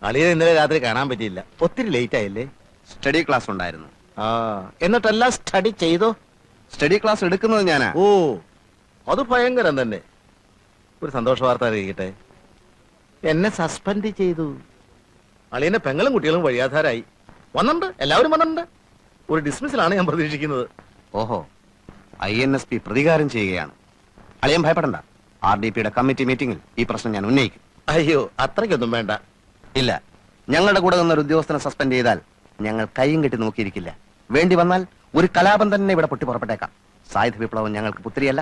അളിയെ ഇന്നലെ രാത്രി കാണാൻ പറ്റിയില്ല. ഒത്തിരി ലേറ്റ് ആയില്ലേ? സ്റ്റഡി ക്ലാസ് ഉണ്ടായിരുന്നു. ആ, എന്നിട്ടെല്ലാം സ്റ്റഡി ചെയ്തോ? സ്റ്റഡി ക്ലാസ് എടുക്കുന്നത് ഞാനാ. ഓ, അത് ഭയങ്കരം തന്നെ. ഒരു സന്തോഷ വാർത്ത അറിയിക്കട്ടെ, എന്നെ സസ്പെൻഡ് ചെയ്തു. അളിയന്റെ പെങ്ങളും കുട്ടികളും വഴിയാധാരായി. വന്നിട്ടുണ്ട്, എല്ലാവരും വന്നിട്ടുണ്ട്. ഒരു ഡിസ്മിസിലാണ് ഞാൻ പ്രതീക്ഷിക്കുന്നത്. ഓഹോ, INSP പ്രതികാരം ചെയ്യുകയാണ്. അളിയൻ ഭയപ്പെടണ്ട. RDPയുടെ കമ്മിറ്റി മീറ്റിംഗിൽ ഈ പ്രശ്നം ഞാൻ ഉന്നയിക്കും. അയ്യോ, അത്രയ്ക്കൊന്നും വേണ്ട. ഇല്ല, ഞങ്ങളുടെ കൂടെ നിന്നൊരു ഉദ്യോഗസ്ഥനെ സസ്പെൻഡ് ചെയ്താൽ ഞങ്ങൾ കൈയും കെട്ടി നോക്കിയിരിക്കില്ല. വേണ്ടി വന്നാൽ ഒരു കലാപം തന്നെ ഇവിടെ പൊട്ടി പുറപ്പെട്ടേക്കാം. സായുധ വിപ്ലവം ഞങ്ങൾക്ക് പുത്രിയല്ല.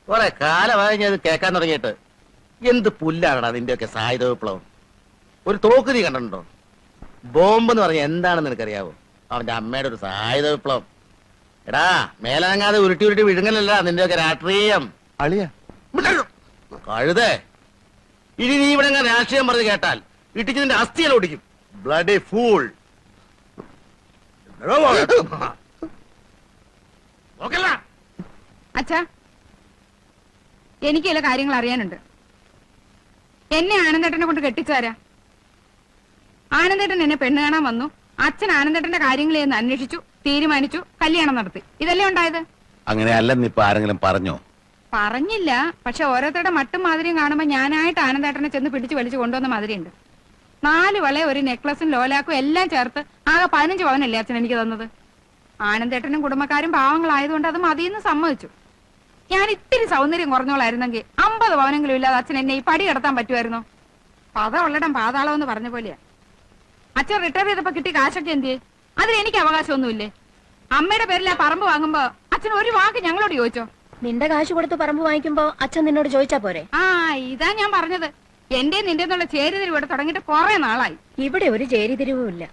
കുറെ കാലമായി ഞാൻ ഇത് കേൾക്കാൻ തുടങ്ങിയിട്ട്. എന്ത് പുല്ലാണടാ നിന്റെയൊക്കെ സായുധ വിപ്ലവം? ഒരു തോക്ക് നീ കണ്ടിട്ടുണ്ടോ? ബോംബ് എന്ന് പറഞ്ഞാൽ എന്താണെന്ന് നിനക്കറിയാവോ? അവന്റെ അമ്മയുടെ ഒരു സായുധ വിപ്ലവം. എടാ, മേലാങ്ങാതെ ഉരുട്ടി ഉരുട്ടി വിഴുങ്ങലല്ല നിന്റെയൊക്കെ രാഷ്ട്രീയം. അളിയ കഴുതേ, ഇനി നീ ഇവിടെ രാഷ്ട്രീയം പറഞ്ഞ് കേട്ടാൽ ഇട്ടിച്ച് നിന്റെ അസ്ഥിയെല്ലാം ഓടിക്കും. Bloody fool. അച്ഛാ, എനിക്ക് ചില കാര്യങ്ങൾ അറിയാനുണ്ട്. എന്നെ ആനന്ദേട്ടനെ കൊണ്ട് കെട്ടിച്ചാരാ? ആനന്ദേട്ടൻ എന്നെ പെണ്ണ് കാണാൻ വന്നു. അച്ഛൻ ആനന്ദേട്ടന്റെ കാര്യങ്ങളെ ഒന്ന് അന്വേഷിച്ചു, തീരുമാനിച്ചു, കല്യാണം നടത്തി. ഇതല്ലേ ഉണ്ടായത്? അങ്ങനെ അല്ലെന്ന് ഇപ്പൊ ആരെങ്കിലും പറഞ്ഞോ? പറഞ്ഞില്ല. പക്ഷെ ഓരോരുത്തരുടെ മട്ടും മാതിരിയും കാണുമ്പോ ഞാനായിട്ട് ആനന്ദേട്ടനെ ചെന്ന് പിടിച്ചു വലിച്ചു കൊണ്ടുവന്ന മാതിരിയുണ്ട്. 4 വള, ഒരു നെക്ലസും ലോലാക്കും എല്ലാം ചേർത്ത് ആകെ 15 പവനല്ലേ അച്ഛൻ എനിക്ക് തന്നത്. ആനന്ദേട്ടനും കുടുംബക്കാരും പാവങ്ങളായതുകൊണ്ട് അത് മതിയെന്ന് സമ്മതിച്ചു. ഞാൻ ഇത്തിരി സൗന്ദര്യം കുറഞ്ഞോളായിരുന്നെങ്കിൽ 50 പവനെങ്കിലും ഇല്ലാതെ അച്ഛൻ എന്നെ ഈ പടി കിടത്താൻ പറ്റുമായിരുന്നോ? പതമുള്ളിടം പാതാളം എന്ന് പറഞ്ഞ പോലെയാ. അച്ഛൻ റിട്ടയർ ചെയ്തപ്പോ കിട്ടിയ കാശൊക്കെ എന്തിയെ? അതിന് എനിക്ക് അവകാശമൊന്നുമില്ലേ? അമ്മയുടെ പേരിൽ ആ പറമ്പ് വാങ്ങുമ്പോ അച്ഛൻ ഒരു വാക്ക് ഞങ്ങളോട് ചോദിച്ചോ? നിന്റെ കാശ് കൊടുത്ത് പറമ്പ് വാങ്ങിക്കുമ്പോ അച്ഛൻ നിന്നോട് ചോദിച്ചാ പോരെ? ആ, ഇതാ ഞാൻ പറഞ്ഞത്. എന്റെ നിന്റെ ചേരിതിരിവ് ഇവിടെ തുടങ്ങിയിട്ട് കുറെ നാളായി. ഇവിടെ ഒരു ചേരിതിരിവും ഇല്ല.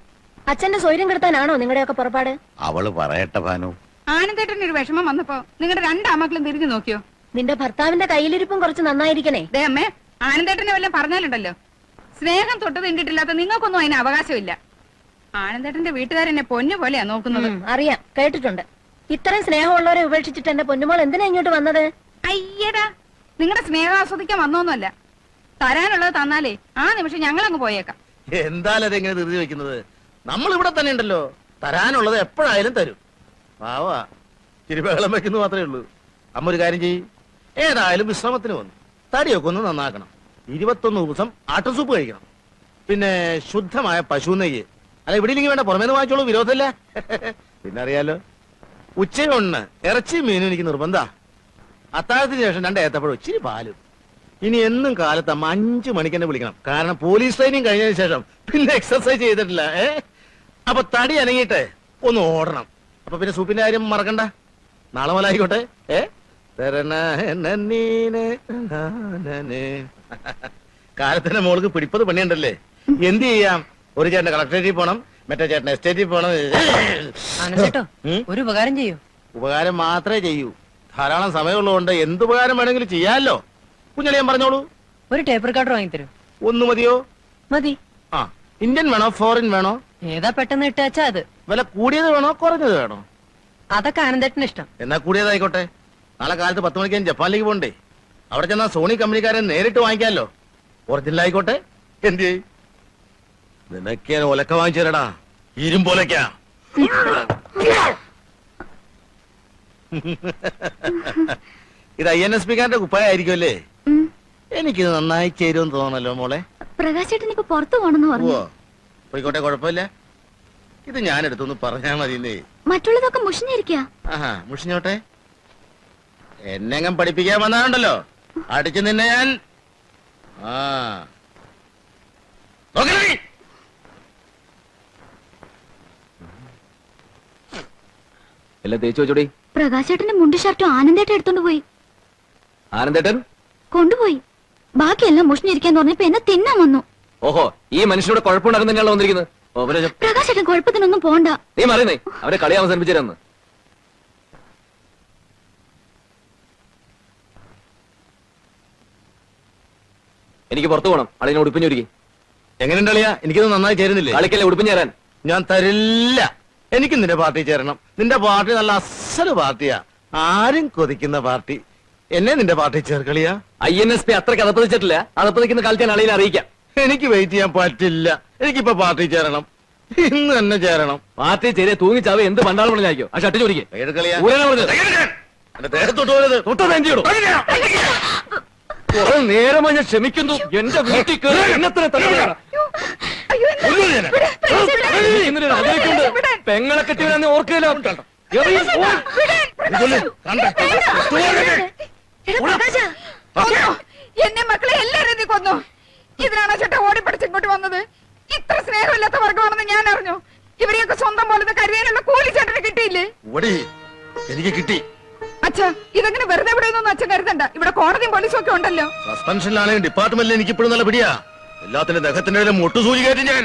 അച്ഛന്റെ സ്വൈര്യം കെടുത്താനാണോ നിങ്ങളുടെയൊക്കെ പുറപ്പാട്? അവള് പറയട്ടെ ഭാനു. ആനന്ദേട്ടന് ഒരു വിഷമം വന്നപ്പോ നിങ്ങളുടെ 2 അമ്മക്കളും തിരിഞ്ഞു നോക്കിയോ? നിന്റെ ഭർത്താവിന്റെ കയ്യിലിരിപ്പും കുറച്ച് നന്നായിരിക്കണേ. ദേ അമ്മേ, ആനന്ദേട്ടനെ വല്ലതും പറഞ്ഞാലുണ്ടല്ലോ, സ്നേഹം തൊട്ട് തിണ്ടിട്ടില്ലാത്ത നിങ്ങൾക്കൊന്നും അതിന് അവകാശമില്ല. ആനന്ദേട്ടന്റെ വീട്ടുകാരെന്നെ പൊന്നു പോലെയാ നോക്കുന്നത്. അറിയാം, കേട്ടിട്ടുണ്ട്. ഇത്രയും സ്നേഹമുള്ളവരെ ഉപേക്ഷിച്ചിട്ട് എന്റെ പൊന്നുമോൾ എന്തിനാ ഇങ്ങോട്ട് വന്നത്? അയ്യടാ, നിങ്ങളുടെ സ്നേഹം ആസ്വദിക്കാൻ വന്നോന്നല്ല. തരാനുള്ളത് തന്നാലേ ആ നിമിഷം ഞങ്ങളങ്ങ് പോയേക്കാം. എന്തായാലും അതെങ്ങനെ ധൃതി വെക്കുന്നത്? നമ്മൾ ഇവിടെ തന്നെ ഉണ്ടല്ലോ. തരാനുള്ളത് എപ്പോഴായാലും തരും. പാവാ, തിരുബഹളം വെക്കുന്നു മാത്രമേ ഉള്ളൂ. അമ്മ ഒരു കാര്യം ചെയ്യും, ഏതായാലും വിശ്രമത്തിന് വന്നു. തടിയൊക്കെ ഒന്ന് നന്നാക്കണം. 21 ദിവസം ആട്ടുസൂപ്പ് കഴിക്കണം. പിന്നെ ശുദ്ധമായ പശു നെയ്യ്. അല്ല, ഇവിടെ ഇല്ലെങ്കിൽ വേണ്ട, പുറമേന്ന് വാങ്ങിച്ചോളൂ, വിരോധമില്ല. പിന്നെ അറിയാലോ, ഉച്ചയൊന്ന് ഇറച്ചി മീനും എനിക്ക് നിർബന്ധ. അത്താഴത്തിന് ശേഷം 2 ഏത്തപ്പഴം, ഇച്ചിരി പാലും. ഇനി എന്നും കാലത്ത് അമ്മ 5 മണിക്ക് തന്നെ വിളിക്കണം. കാരണം പോലീസ് ട്രെയിനിങ് കഴിഞ്ഞതിന് ശേഷം പിന്നെ എക്സർസൈസ് ചെയ്തിട്ടില്ല. അപ്പൊ തടി അനങ്ങിയിട്ട് ഒന്ന് ഓടണം. അപ്പൊ പിന്നെ സൂപ്പിന്റെ കാര്യം മറക്കണ്ട. നാളെ മുതൽ ആയിക്കോട്ടെ. കാലത്തിന്റെ മോൾക്ക് പിടിപ്പത് പണിയുണ്ടല്ലേ. എന്ത് ചെയ്യാം? ഒരു ചേട്ടൻ കളക്ടറേറ്റിൽ പോണം, മറ്റേ ചേട്ടൻ എസ്റ്റേറ്റിൽ പോണം. ഒരു ഉപകാരം ചെയ്യൂ. ഉപകാരം മാത്രമേ ചെയ്യൂ. ധാരാളം സമയമുള്ളതുകൊണ്ട് എന്തുപകാരം വേണമെങ്കിലും ചെയ്യാമല്ലോ. കുഞ്ഞളിയാൻ പറഞ്ഞോളൂ. ഒരു ടേപ്പ് റെക്കോർഡർ വാങ്ങിത്തരൂ. ഒന്ന് മതിയോ? മതി. ആ, ഇന്ത്യൻ വേണോ ഫോറിൻ വേണോ? ഏതാ പെട്ടെന്ന് ഇട്ടാച്ചാ അത്. വില കൂടിയത് വേണോ കുറഞ്ഞത് വേണോ? അതൊക്കെ ആനന്ദേട്ടന് ഇഷ്ടം. എന്നാ കൂടിയതായിക്കോട്ടെ. നാളെ കാലത്ത് 10 മണിക്ക് ഞാൻ ജപ്പാനിലേക്ക് പോണ്ടേ. അവിടെ ചെന്നാ സോണി കമ്പനിക്കാരൻ നേരിട്ട് വാങ്ങിക്കാമല്ലോ. ഒറിജിനൽ ആയിക്കോട്ടെ. എന്ത് നിനക്ക് ഞാൻ ഒലക്ക വാങ്ങിച്ചു തരടാ, ഇരുമ്പോലക്കാ. ഇത് INSP-കാരന്റെ കുപ്പായായിരിക്കും അല്ലേ? എനിക്കിത് നന്നായി ചേരുമെന്ന് തോന്നല്ലോ മോളെ. പ്രകാശേട്ടൻ ഇപ്പൊ പുറത്തു പോണെന്ന് പറഞ്ഞു. പോയിക്കോട്ടെ, കുഴപ്പമില്ല. ഇത് ഞാൻ എടുത്തൊന്ന് പറഞ്ഞാ മതിന്നേ. മറ്റുള്ളതൊക്കെ മുഷിഞ്ഞിരിക്ക. ആഹാ, മുഷിഞ്ഞോട്ടെ. എന്നെങ്ങും പഠിപ്പിക്കാൻ വന്നാണ്ടല്ലോ, അടിച്ചു നിന്നെ ഞാൻ. എല്ലാം തേച്ചു വെച്ചോടി. പ്രകാശേട്ടന്റെ മുണ്ട് ഷർട്ടും ആനന്ദേട്ടൻ എടുത്തോണ്ട് പോയി. ആനന്ദേട്ടൻ കൊണ്ടുപോയി. ബാക്കിയെല്ലാം മുഷിഞ്ഞിരിക്കാൻ പറഞ്ഞപ്പോ എന്നെ തിന്നാൻ വന്നു. ഓഹോ, ഈ മനുഷ്യനോട് കുഴപ്പമുണ്ടാകുന്ന തന്നെയാണല്ലോ വന്നിരിക്കുന്നത്. പ്രകാശേട്ടൻ കുഴപ്പത്തിനൊന്നും പോണ്ട. നീ മറിയുന്നേ, അവരെ കളി അവസാനിപ്പിച്ചിരുന്നു. എനിക്ക് പുറത്തു പോകണം. അളിനെ ഉടുപ്പിഞ്ഞൊരുക്കി. എങ്ങനെയുണ്ട് അളിയാ? എനിക്കിത് നന്നായി ചേരുന്നില്ലേ? കളിക്കല്ലേ, ഉടുപ്പിഞ്ഞ് തരാൻ ഞാൻ തരില്ല. എനിക്ക് നിന്റെ പാർട്ടി ചേരണം. നിന്റെ പാർട്ടി നല്ല അസല് പാർട്ടിയാ. ആരും കൊതിക്കുന്ന പാർട്ടി എന്നെ നിന്റെ പാർട്ടി ചേർക്കളിയാ. INSP അത്രയ്ക്ക് അതപ്പതിച്ചിട്ടില്ല. അതപ്പതിക്കുന്ന കാലത്ത് ഞാൻ അളിയെ അറിയിക്കാം. എനിക്ക് വെയിറ്റ് ചെയ്യാൻ പറ്റില്ല. എനിക്കിപ്പോ പാർട്ടി ചേരണം, ഇന്ന് തന്നെ ചേരണം. പാർട്ടി ചെറിയ തൂങ്ങിച്ചാവ് എന്ത് പണ്ടാളം പറഞ്ഞായിരിക്കും. ആ ഷർട്ട് ചോദിക്കേ എടുക്കളിയാ. എന്റെ ദേഹത്തോട്ട് പോയത് തൊട്ടത് എന്തിയോടും കുറെ നേരമായി ഞാൻ ക്ഷമിക്കുന്നു. എന്റെ വീട്ടിൽ കയറി എണ്ണത്തിന് തലമുറയാണ്. ഇന്നലെ ആലോചിക്കുന്നുണ്ട്. പെങ്ങളെ കെട്ടിയവരാന്ന് ഓർക്കയില്ല. എന്നെ മക്കളെ എല്ലാരും നീ കൊന്നു. ഇതിനാണോ ചേട്ടാ ഓടിപ്പിടിച്ച് ഇങ്ങോട്ട് വന്നത്? ഇത്ര സ്നേഹമില്ലാത്ത വർഗമാണെന്ന് ഞാൻ അറിഞ്ഞു. ഇവരെയൊക്കെ സ്വന്തം പോലത്തെ കരുതാനുള്ള കൂലി ചേട്ടന് കിട്ടിയില്ലേ? എനിക്ക് കിട്ടി. അച്ഛാ, ഇതെങ്ങനെ വെറുതെ വിടുന്നൊന്നും അച്ഛൻ കരുതണ്ട. ഇവിടെ കോടതിയും പോലീസും ഒക്കെ ഉണ്ടല്ലോ. സസ്പെൻഷനിലാണെങ്കിൽ ഡിപ്പാർട്ട്മെന്റിൽ എനിക്ക് ഇപ്പോഴും നല്ല പിടിയാ. എല്ലാത്തിന്റെ ദഹത്തിന്റെ മുട്ടുസൂചി കയറ്റി ഞാൻ.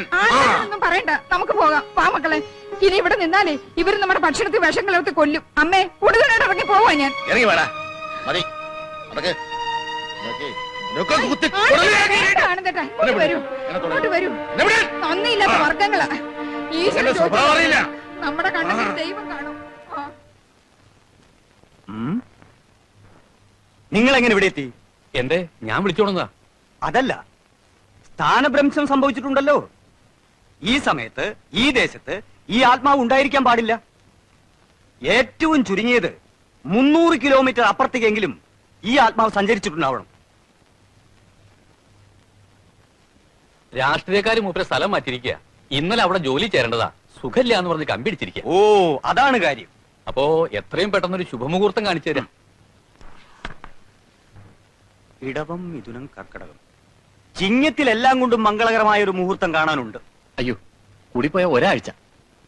ഒന്നും പറയണ്ട, നമുക്ക് പോകാം. വാ മക്കളെ, ഇനി ഇവിടെ നിന്നാലേ ഇവര് നമ്മുടെ ഭക്ഷണത്തിൽ വിഷം കലർത്തി കൊല്ലും. അമ്മേ, കൂടുതലായിട്ട് ഇറങ്ങി പോവാ ഞാൻ. ഇറങ്ങി വേടാ മതി. അതൊക്കെ നന്ദിയില്ലാത്ത വർഗങ്ങളാ. ഈശ്വരൻ സ്വഭാവം അറിയില്ല. നമ്മുടെ കണ്ണിൽ ദൈവം കാണും. നിങ്ങൾ എങ്ങനെ ഇവിടെ എത്തി? എന്തേ ഞാൻ വിളിച്ചോളുന്നതാ? അതല്ല, സ്ഥാനഭ്രംശം സംഭവിച്ചിട്ടുണ്ടല്ലോ. ഈ സമയത്ത് ഈ ദേശത്ത് ഈ ആത്മാവ് ഉണ്ടായിരിക്കാൻ പാടില്ല. ഏറ്റവും ചുരുങ്ങിയത് 300 കിലോമീറ്റർ അപ്പുറത്തേക്കെങ്കിലും ഈ ആത്മാവ് സഞ്ചരിച്ചിട്ടുണ്ടാവണം. രാഷ്ട്രീയക്കാര് മൂപ്പരെ സ്ഥലം മാറ്റിരിക്കുക. ഇന്നലെ അവിടെ ജോലി ചേരേണ്ടതാ. സുഖമില്ല എന്ന് പറഞ്ഞ് കമ്പിടിച്ചിരിക്കുക. ഓ, അതാണ് കാര്യം. അപ്പോ എത്രയും പെട്ടെന്നൊരു ശുഭമുഹൂർത്തം കാണിച്ചു തരാം. ഇടവം, മിഥുനം, കർക്കടകം, ചിങ്ങത്തിലെല്ലാം കൊണ്ടും മംഗളകരമായ ഒരു മുഹൂർത്തം കാണാനുണ്ട്. അയ്യോ, കൂടിപ്പോയ ഒരാഴ്ച.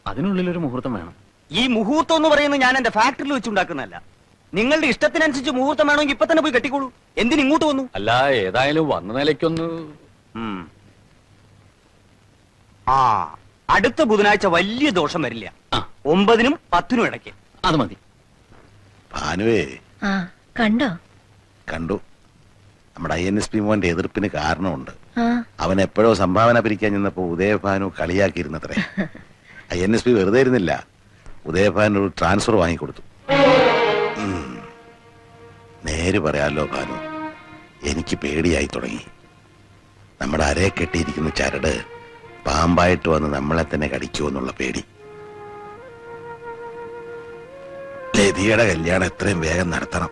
അതിനുള്ളിലൊരു മുഹൂർത്തം വേണം. ഈ മുഹൂർത്തം എന്ന് പറയുന്നത് ഞാൻ എന്റെ ഫാക്ടറിയിൽ വെച്ചുണ്ടാക്കുന്നതല്ല. നിങ്ങളുടെ ഇഷ്ടത്തിനനുസരിച്ച് മുഹൂർത്തം വേണമെങ്കിൽ ഇപ്പൊ തന്നെ പോയി കെട്ടിക്കോളൂ. എന്തിന് ഇങ്ങോട്ട് വന്നു? അല്ല, ഏതായാലും വന്ന നിലയ്ക്കൊന്ന്. അടുത്ത ബുധനാഴ്ച വലിയ ദോഷം വരില്ല. 9-നും 10-നും ഇടയ്ക്ക്. അത് മതി. ഭാനുവേ, കണ്ടോ? കണ്ടു. നമ്മുടെ INSP മോന്റെ എതിർപ്പിന് കാരണമുണ്ട്. അവൻ എപ്പോഴോ സംഭാവന പിരിക്കാൻ ചെന്നപ്പോ ഉദയഭാനു കളിയാക്കിയിരുന്നത്രേ. INSP വെറുതെ ഇരുന്നില്ല, ഉദയഭാനു ഒരു ട്രാൻസ്ഫർ വാങ്ങിക്കൊടുത്തു. നേര് പറയാലോ ഭാനു, എനിക്ക് പേടിയായി തുടങ്ങി. നമ്മുടെ അരയെ കെട്ടിയിരിക്കുന്ന ചരട് പാമ്പായിട്ട് വന്ന് നമ്മളെ തന്നെ കടിക്കുമെന്നുള്ള പേടി. ലതിയുടെ കല്യാണം എത്രയും വേഗം നടത്തണം.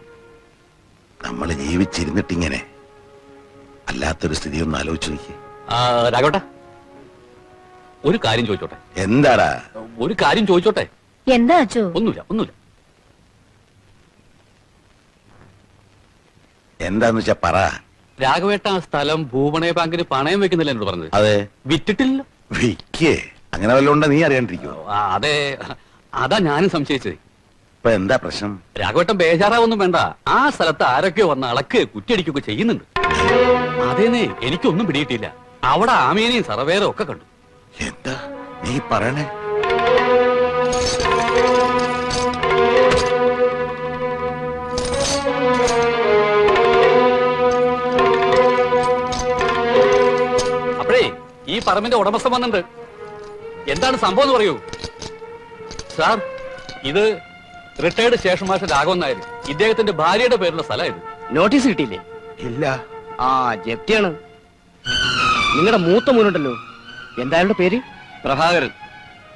നമ്മൾ ജീവിച്ചിരുന്നിട്ടിങ്ങനെ അല്ലാത്തൊരു സ്ഥിതി ഒന്ന് ആലോചിച്ചു നോക്കി. രാഘവട്ട, ഒരു കാര്യം ചോദിച്ചോട്ടെ? എന്താടാ? ഒരു കാര്യം ചോദിച്ചോട്ടെ? എന്താ അച്ചു? ഒന്നുമില്ല. എന്താന്ന് വെച്ചാ പറ. രാഘവേട്ട ആ സ്ഥലം ഭൂപണയ ബാങ്കിന് പണയം വെക്കുന്നില്ല എന്നോട് പറഞ്ഞത്. അതെ. വിറ്റിട്ടില്ല. വിക്കേ? അങ്ങനെ വല്ലതും ഉണ്ടോ നീ അറിയാണ്ടിരിക്കോ? അതെ, അതാ ഞാനും സംശയിച്ചത്. ഇപ്പൊ എന്താ പ്രശ്നം? രാഘവട്ടം ബേജാറാവൊന്നും വേണ്ട. ആ സ്ഥലത്ത് ആരൊക്കെയോ വന്ന് അളക്ക് കുറ്റിയടിക്കുകയൊക്കെ ചെയ്യുന്നുണ്ട്. അതേന്നേ, എനിക്കൊന്നും പിടിയിട്ടില്ല. അവിടെ ആമേനെയും സർവേറും ഒക്കെ കണ്ടു. എന്താ നീ പറയണേ? അപ്പോഴേ ഈ പറമ്പിന്റെ ഉടമസ്ഥൻ വന്നിട്ടുണ്ട്. എന്താണ് സംഭവം എന്ന് പറയൂ സാർ. ഇത് retired station master Raghavan Nair, ഇദ്ദേഹത്തിന്റെ ഭാര്യയുടെ പേരുള്ള സ്ഥലമായത്. നോട്ടീസ് കിട്ടിയില്ലേ? ഇല്ല. ജപ്തിയാണ്. നിങ്ങളുടെ മൂത്ത മോനുണ്ടല്ലോ, എന്തായാലും പേര്? പ്രഭാകരൻ.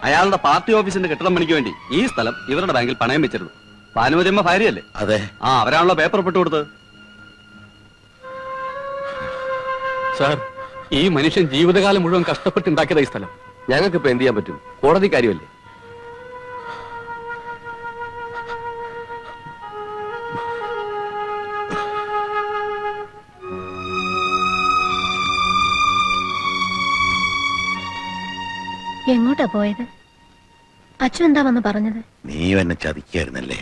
അയാളുടെ പാർട്ടി ഓഫീസിന്റെ കെട്ടിടം പണിക്ക് വേണ്ടി ഈ സ്ഥലം ഇവരുടെ ബാങ്കിൽ പണയം വെച്ചിരുന്നു. ഭാനുമതിയമ്മ ഭാര്യയല്ലേ? അതെ. അവരാണല്ലോ പേപ്പർ ഒപ്പിട്ട് കൊടുത്തത്. സാർ, ഈ മനുഷ്യൻ ജീവിതകാലം മുഴുവൻ കഷ്ടപ്പെട്ടുണ്ടാക്കിയതാ ഈ സ്ഥലം. ഞങ്ങൾക്ക് ഇപ്പൊ എന്ത് ചെയ്യാൻ പറ്റും? കോടതി കാര്യമല്ലേ. എങ്ങോട്ടാ പോയത്? അച്ചു എന്താ വന്ന് പറഞ്ഞത്? നീ എന്നെ ചതിക്കായിരുന്നല്ലേ?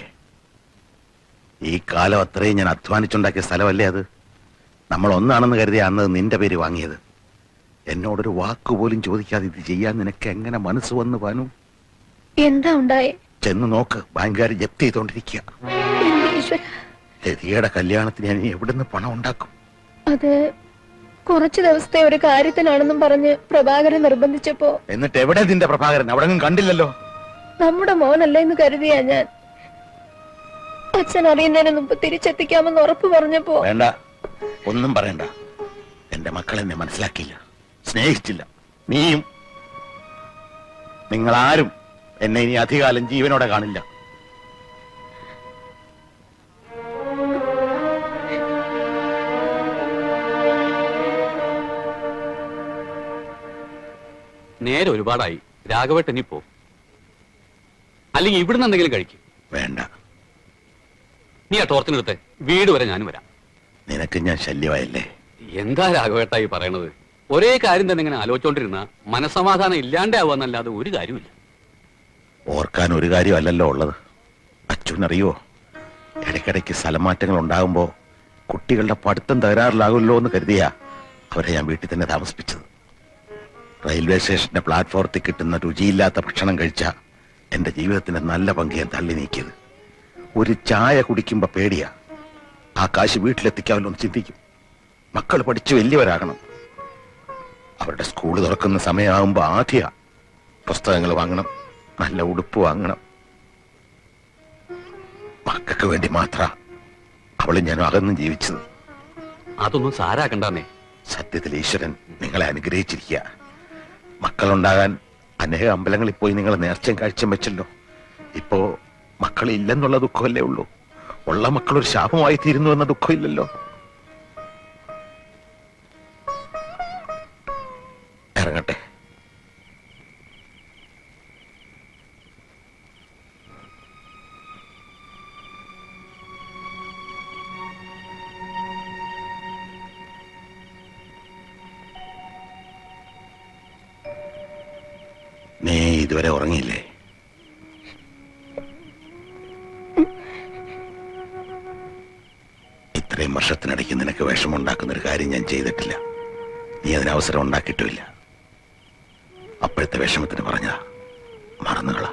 ഈ കാലം അത്രയും ഞാൻ അധ്വാനിച്ചുണ്ടാക്കിയ സ്ഥലമല്ലേ അത്. നമ്മൾ ഒന്നാണെന്ന് കരുതിയ അന്ന് നിന്റെ പേര് വാങ്ങിയത്. എന്നോടൊരു വാക്കുപോലും ചോദിക്കാതെ ഇത് ചെയ്യാൻ നിനക്ക് എങ്ങനെ മനസ്സ് വന്നു ഭാനു? എന്താ ഉണ്ടായേ? ചെന്ന് നോക്ക്, ബാങ്കുകാർ ജപ്തി ചെയ്തോണ്ടിരിക്കുക. ലതിയുടെ കല്യാണത്തിന് ഞാൻ എവിടുന്ന് പണം ഉണ്ടാക്കും? അത് കുറച്ചു ദിവസത്തെ ഒരു കാര്യത്തിനാണെന്നും പറഞ്ഞ് പ്രഭാകരൻ നിർബന്ധിച്ചപ്പോ. എന്നിട്ട് എവിടെ നിന്റെ പ്രഭാകരൻ? അവിടെ കണ്ടില്ലല്ലോ. നമ്മുടെ മോനല്ല എന്ന് കരുതിയാ ഞാൻ. അച്ഛൻ അറിയുന്നതിന് മുമ്പ് തിരിച്ചെത്തിക്കാമെന്ന് ഉറപ്പ് പറഞ്ഞപ്പോ വേണ്ട, ഒന്നും പറയണ്ട. എന്റെ മക്കൾ എന്നെ മനസ്സിലാക്കിയില്ല, സ്നേഹിച്ചില്ല. നീയും. നിങ്ങളാരും എന്നെ ഇനി അധികാലം ജീവനോടെ കാണില്ല. നേരെ ഒരുപാടായി. രാഘവേട്ടൻ ഇനി പോ, അല്ലെങ്കിൽ ഇവിടുന്ന് എന്തെങ്കിലും കഴിക്കും. വേണ്ട, നീ ആ ടോർച്ചിനെടുത്ത് വീട് വരെ ഞാനും വരാം. നിനക്ക് ഞാൻ ശല്യമായല്ലേ? എന്താ രാഘവേട്ടായി പറയണത്? ഒരേ കാര്യം തന്നെ ഇങ്ങനെ ആലോചിച്ചോണ്ടിരുന്ന മനസമാധാനം ഇല്ലാണ്ടാവുന്നല്ലാതെ ഒരു കാര്യമില്ല. ഓർക്കാൻ ഒരു കാര്യമല്ലല്ലോ ഉള്ളത്. അച്ഛനറിയോ, ഇടയ്ക്കിടയ്ക്ക് സ്ഥലമാറ്റങ്ങൾ ഉണ്ടാകുമ്പോ കുട്ടികളുടെ പഠിത്തം തകരാറിലാകുമല്ലോ എന്ന് കരുതിയാ അവരെ ഞാൻ വീട്ടിൽ തന്നെ താമസിപ്പിച്ചത്. റെയിൽവേ സ്റ്റേഷന്റെ പ്ലാറ്റ്ഫോറത്തിൽ കിട്ടുന്ന രുചിയില്ലാത്ത ഭക്ഷണം കഴിച്ച എന്റെ ജീവിതത്തിന്റെ നല്ല പങ്ക് ഞാൻ തള്ളി നീക്കിയത്. ഒരു ചായ കുടിക്കുമ്പോ പേടിയാ, ആ കാശ് വീട്ടിലെത്തിക്കാമല്ലോ എന്ന് ചിന്തിക്കും. മക്കൾ പഠിച്ച് വലിയവരാകണം. അവരുടെ സ്കൂൾ തുറക്കുന്ന സമയമാകുമ്പോ ആദ്യ പുസ്തകങ്ങൾ വാങ്ങണം, നല്ല ഉടുപ്പ് വാങ്ങണം. മക്കൾക്ക് വേണ്ടി മാത്ര അവളും ഞാനും അകന്നും ജീവിച്ചത്. അതൊന്നും സാരാക്കണ്ടെന്നേ. സത്യത്തിൽ ഈശ്വരൻ നിങ്ങളെ അനുഗ്രഹിച്ചിരിക്കുക. മക്കളുണ്ടാകാൻ അനേക അമ്പലങ്ങളിൽ പോയി നിങ്ങൾ നേർച്ചയും കാഴ്ചയും വെച്ചല്ലോ. ഇപ്പോ മക്കളില്ലെന്നുള്ള ദുഃഖമല്ലേ ഉള്ളൂ. ഉള്ള മക്കളൊരു ശാപമായി തീരുന്നു എന്ന ദുഃഖമില്ലല്ലോ. ഇറങ്ങട്ടെ. നീ ഇതുവരെ ഉറങ്ങിയില്ലേ? ഇത്രയും വർഷത്തിനിടയ്ക്ക് നിനക്ക് വിഷമുണ്ടാക്കുന്ന ഒരു കാര്യം ഞാൻ ചെയ്തിട്ടില്ല. നീ അതിന് അവസരം ഉണ്ടാക്കിയിട്ടുമില്ല. അപ്പോഴത്തെ വിഷമത്തിന് പറഞ്ഞ മറന്നുകളാ.